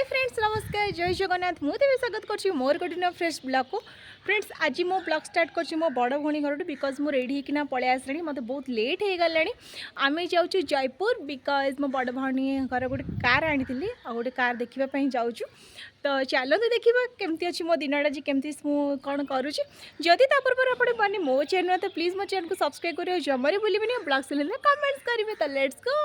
Hi friends नमस्कार जय जगन्नाथ मुझे स्वागत कर मोर गोटे फ्रेश ब्लॉग को फ्रेंड्स आज मो ब्लॉग स्टार्ट कर मो बड़ भौणी घर बिकज मो रेडी होना पलि आसली मत बहुत लेट हो गला आम जाऊँ जयपुर बिकज मो बड़ भौणी घर गोटे कार आनी गोटे कार देखापी जाऊँ तो चलते देखा केमती अच्छी मो दिन आज केमती कौन करुँची जदि पूर्व आप मो चैनल तो प्लीज मो चैनल को सब्सक्राइब कर जमारे भूलें ब्लॉग से कमेंट्स करेंगे तो लेट्स गो।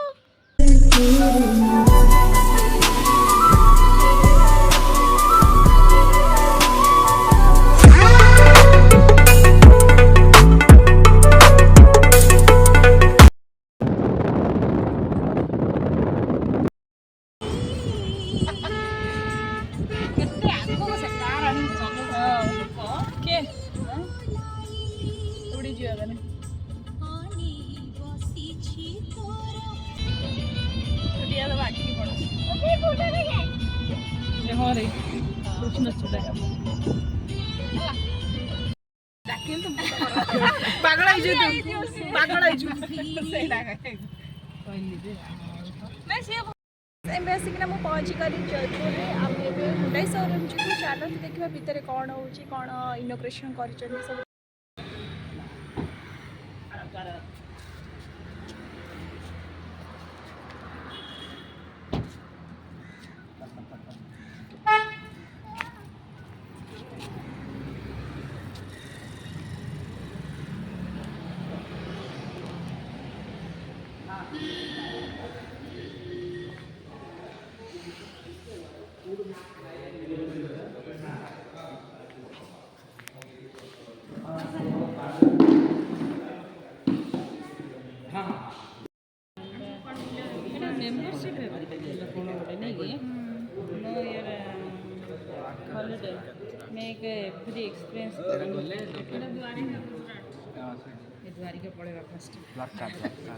आसिकना मुझे पहुँची गली जयपुर में आम हुंडई शोरूम जी चलते देखा भितर कौन हो कौन इनोग्रेशन कर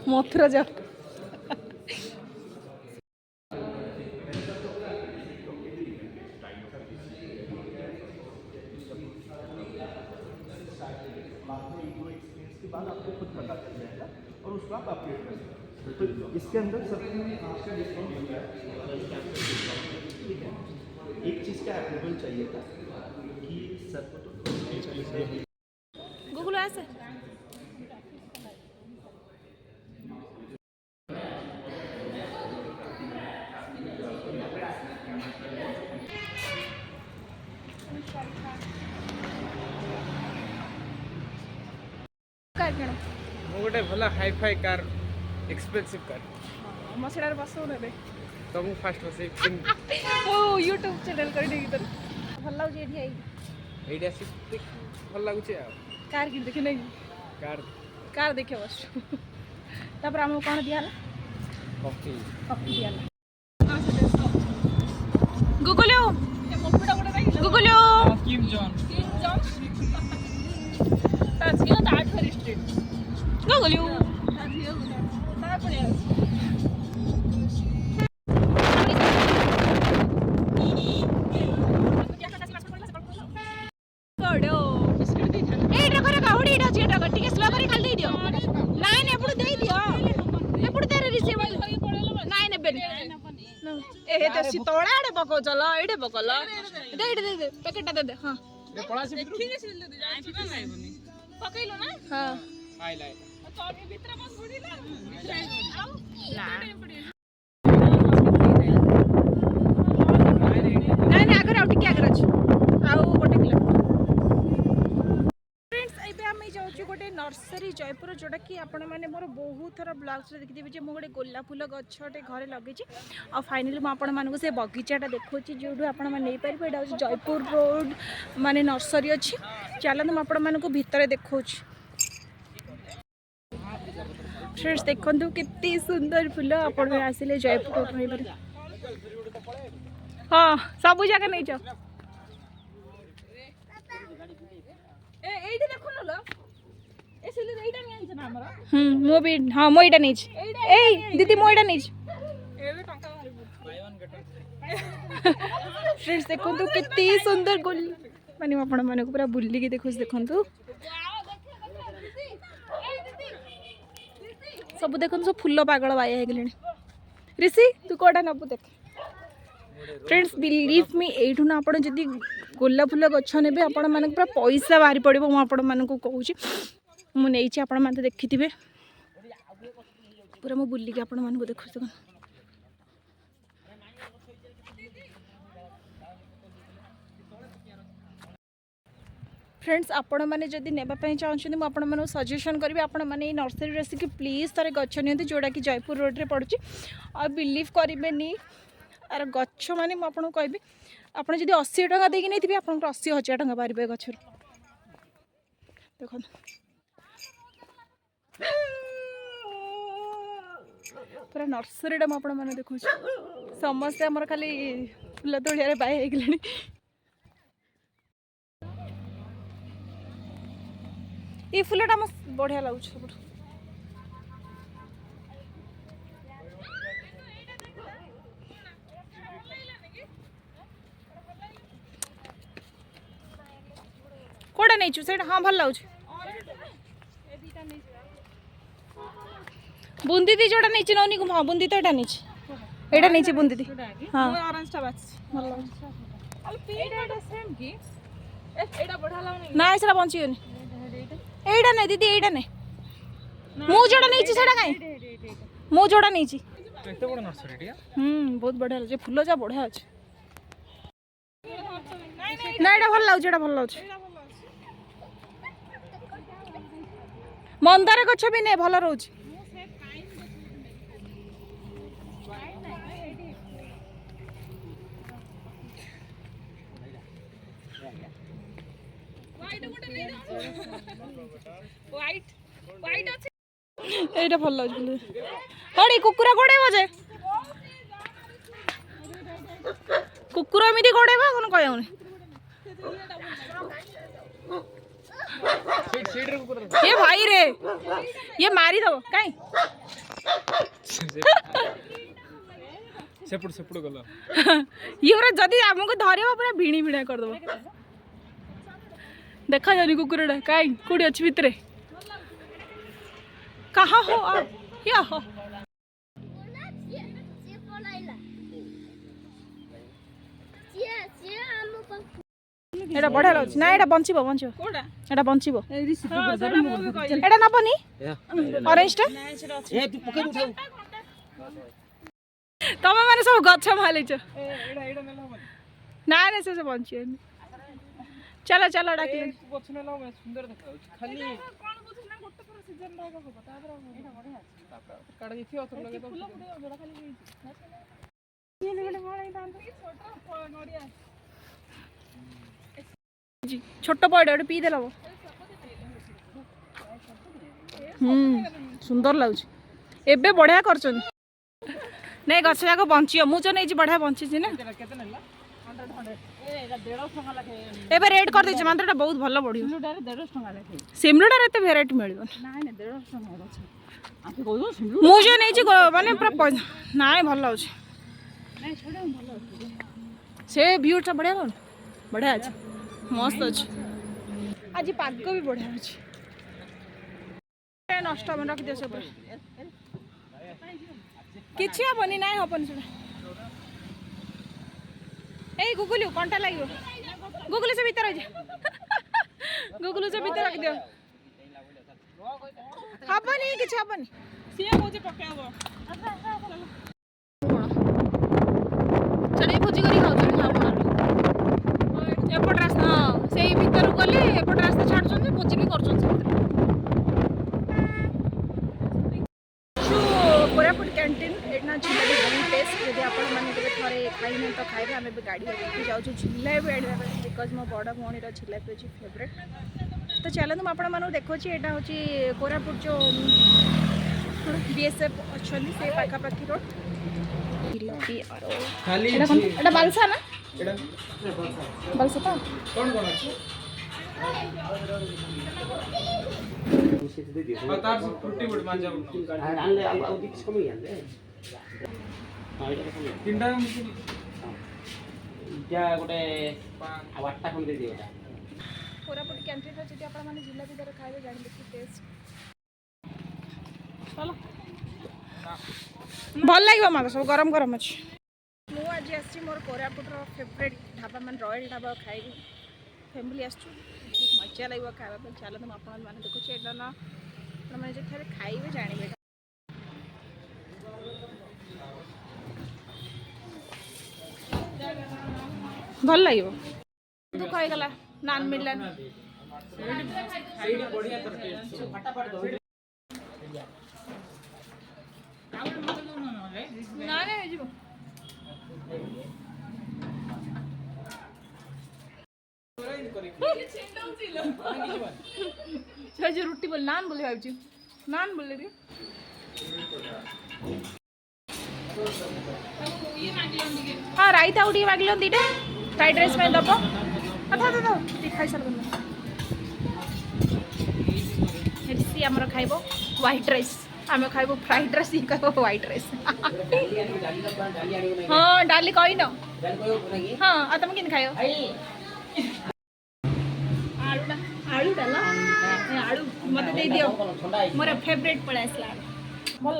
मथुरा जा बाद आपको खुद पता चल जाएगा और उसको आप अपडेट कर सकते हैं। तो इसके अंदर सबसे आपका डिस्काउंट मिल रहा है, ठीक है। एक चीज़ का अप्रूवल चाहिए था कि सर को तो गूगल ऐसे गोटे भला hifi car expensive car मसड़ा बसो ने तो मु फास्ट बसे ओ यूट्यूब चैनल कर देगी तर भल लागु एठी आई एडी आसी भल लागु छै कार कि देखे नहीं कार देखे बस तापर हम कोन दिया कॉफी दिया गूगल गूगल किम जॉन ताजी तो 8 फर स्ट्रीट गूगल तोड़ा आड़े पको चलो एडे पकल दे पैकेट दे हां रे पळा से पकैलो ना हां हाय लाई तो ये भीतर बस छोड़ी ना नहीं आगर आउट के आगर अछि आउ गोटे किलो फ्रेंड्स एबे हम जाउछु गोटे नर्सरी जयपुर जोटा कि आपण माने मोर बहुत थरा ब्लॉग्स रे देखिथिबे जे मो गोटे गोलाप फूल गछटे घरे लगेछि आ फाइनली म आपण मानको से बगीचाटा देखोछि जोडू आपण माने नै परिबे एडा जयपुर रोड माने नर्सरी अछि चलन म आपण मानको भितरे देखोछि फ्रेंड्स देखंतु कितनी सुंदर फूल आपण आसिले जयपुर रोड हां सब जगह नै छ ए एठी देखो न ल ए सिले एटा नै आइछ ना हमरा मो भी हां मो एटा नै छ ए दीदी मो एटा नै छ एबे टंका मारि बाय वन गेट फ्रेंड्स देखंतु कितनी सुंदर गोल माने आपण माने को पूरा बुल्ली के देखंतु सब देखो सब फूल पागल बाया है ऋषि तू कोटा नबू देख फ्रेंड्स बिलीव मी एठू ना आपण जदि गोलाप फूल गछ नेबे आपण मानक पूरा पैसा बाहरी पड़ो मु आपण मानक कहूँ मु नहीं आपण मैंने देखिथे पूरा मु बुलिकी आपण मानक देखु फ्रेंड्स आपण मैंने जदि नेबाई चाहते मुझे आपण मानक सजेसन करी आपण मैंने नर्सरी आसिक प्लीज थे गछ नि जोड़ा कि जयपुर रोड रे पड़ुची आ बिलीव करेनि आर गछ मैंने मुझे कहबी आप जब 80 टका देकी नहीं थे आप 80,000 टका पारे गछ देख पूरा नर्सरीटा मुझे देखा समस्ते आमर खाली फूल तोड़िया बाय हो ये फूलटा मत बढ़िया लगुच सब कोड़ा नहीं से हाँ भल लगे बुंदी दी जोड़ा नहीं नौनी को हाँ बुंदी तो यहाँ नहीं एटा नहीं बुंदी दी हाँ ना ऐसा बंचीगनी एटा नहीं दीदी एटा नहीं मु जोड़ा नहीं सेटा कहीं मु जोड़ा नहीं बहुत बढ़िया लगे फूल जा बढ़िया अच्छे ना एटा भल लगे भल लगे मंदार गछ भी नहीं भल रोच এইটা ভাল লাগছে হড়ি কুকুরা গোড়াইব যে কুকুর এমিতি গোড়াইব কোন কয়নি ये भाई रे ये मारी दो कहीं सेपुड़ सेपुड़ गला ये पूरा जदी हमको धरियो पूरा भिणी भिणा कर दो देखा जानी कुकुरडा कहीं कोडी अछि भितरे कहाँ हो आप या हो एटा बढ़िया लगछ ना एटा बंचिबो बंचिबो कोडा एटा बंचिबो एटा नबनी ऑरेंज टा ए तू पके उठाऊ तमे माने सब गछ मालिछ एटा एटा नेला हो ना ना से बंचियो चलो चलो डाकले गछ नेला हो सुंदर देखा खाली कोन बुझ ना गोटे पर सीजन रहबो हो तापर एटा बढ़िया तापर काड दिथि अतर लगे तो फूल फूल जोड़ा खाली ये लगले मोळाई दान छोटा नडिया छोट पड़े पी दे सुंदर लगुच एबे बढ़िया कर नहीं गछ जाक बंची मुझे नहीं बढ़िया बंची ना एबे रेट कर दे मात्र बहुत भल बढ़ सिमलुटार एत भेराइटी मिल मुझे नहीं माने पूरा ना भल लगे से भ्यूटा बढ़िया कौन बढ़िया अच्छे मस्त अच्छे आज पाग भी बढ़िया अच्छे नष्ट हम रखी सब किसी हेनी ना हेनी से ए गुगुलू कंटा लगे गुगुलू से भीतर गुगुलू से भीतर रख दियो हेनी कि हेनी सी कौन पकड़ चल भोजी कर एपट रास्ता हाँ से भीतर गले एपट रास्ता छाड़ भोजी भी कर कोरापुट कैंटीन एटना झिला भी बहुत टेस्ट जब आपण मैंने थे खाई तो खाइबे आम गाड़ी जाऊँ झिला भी आने बिकज मो बड़ भौणी झिला भी अच्छी फेवरेट तो चलते मुझे आपको देखो यहाँ हूँ कोरापुट जो बीएसएफ अच्छा से पाखापाखी रोड जिलापी बालसा ना बालसा तो कौन कौन अच्छे तार फुट्टी बुट मान जाओ आनले आ दिक्स कमी आनले तीनटा इटा गोटे आवाटा खंदे दियोटा कोरापुट कैंटीन रे जति आपण माने जिला भीतर खाइबे जानि देखि टेस्ट चलो भल लागिबो माको सब गरम गरम अछि मु आज आसी मोर कोरापुटर फेवरेट ढाबा मान रॉयल ढाबा खाइबी फैमिली आसु बहुत मजा लगे खावा चलो तुम आप देखुचे एटा ना मैंने जो खाइबे जानवे भल लगे दुख होगला नान मिलला जो रुटी बोल नान बोले भाई नान बोले रे हाँ रायता उठी मांगल दीटा फ्राइड राइस में दब अच्छा दादा खाई सार ऋषि आमर खाइब व्हाइट राइस आम खाइब फ्राइड राइस ये खाइब व्हाइट राइस हाँ डाली कही न हाँ आ तुम कि खाइब आलूटा आलूटा ना आलू मत दे दियो मोर फेवरेट पड़े आसला भल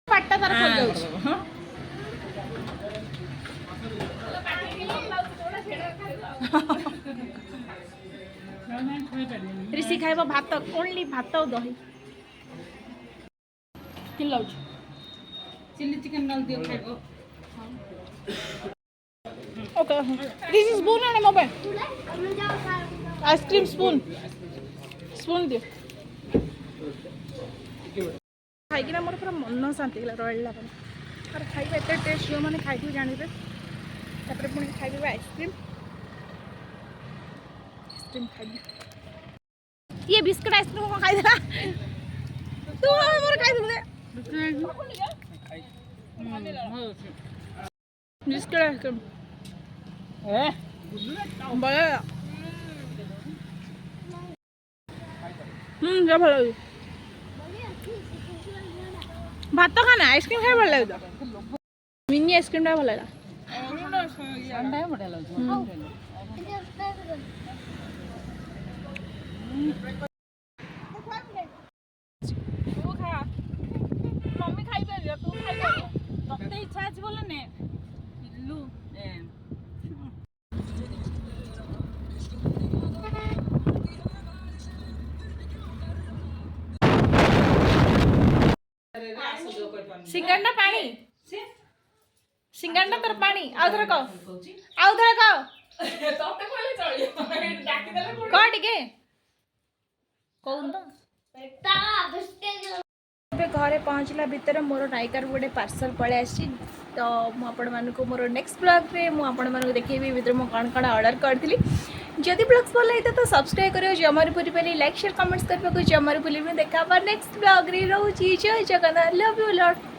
पाटा तार खोल जाउछ ऋषि खाइब भात ओनली भात और दही किन लाउछ चिल्ली चिकन डाल दियो खाइबो ओके दिस इज स्पून आने मोबाइल आइसक्रीम स्पून स्पून दियो खाई मोर पूरा मन शांति गला रॉयल ढाबा और खाइबा एत टेस्ट जो मैंने खाई जानवे तापर पुणी खाइबे आइसक्रीम आइसक्रीम खाइबे ये बिस्कुट आइसक्रीम को खाई देला तू मोर खाई दे बिस्कुट आइसक्रीम बड़ा जा भल लगे भात खाना आइसक्रीम खाई भल लगे मिनी आइसक्रीम भल लगा मम्मी खाई तू खाई तते इच्छा अछि बोले ने पिल्लू सिंगंडा पानी सिंगंडा तर पानी आउथर कह तते कहले चलियो डाकी देले कह टिके कहून तो घरे पहुँचला भितर मोर नायिकार गोटे पार्सल पड़े आसी तो मुझे मोर नेक्स्ट ब्लॉग रे मुझे देखी भितर मुझे कौन कौन ऑर्डर करी जदि ब्लॉग्स भल होता तो सब्सक्राइब करो जमार पूरी पारे लाइक शेयर कमेंट्स करने को जमार भूल देखा नेक्स्ट ब्लॉग रे रोची जय जगन्नाथ लव यू लॉट।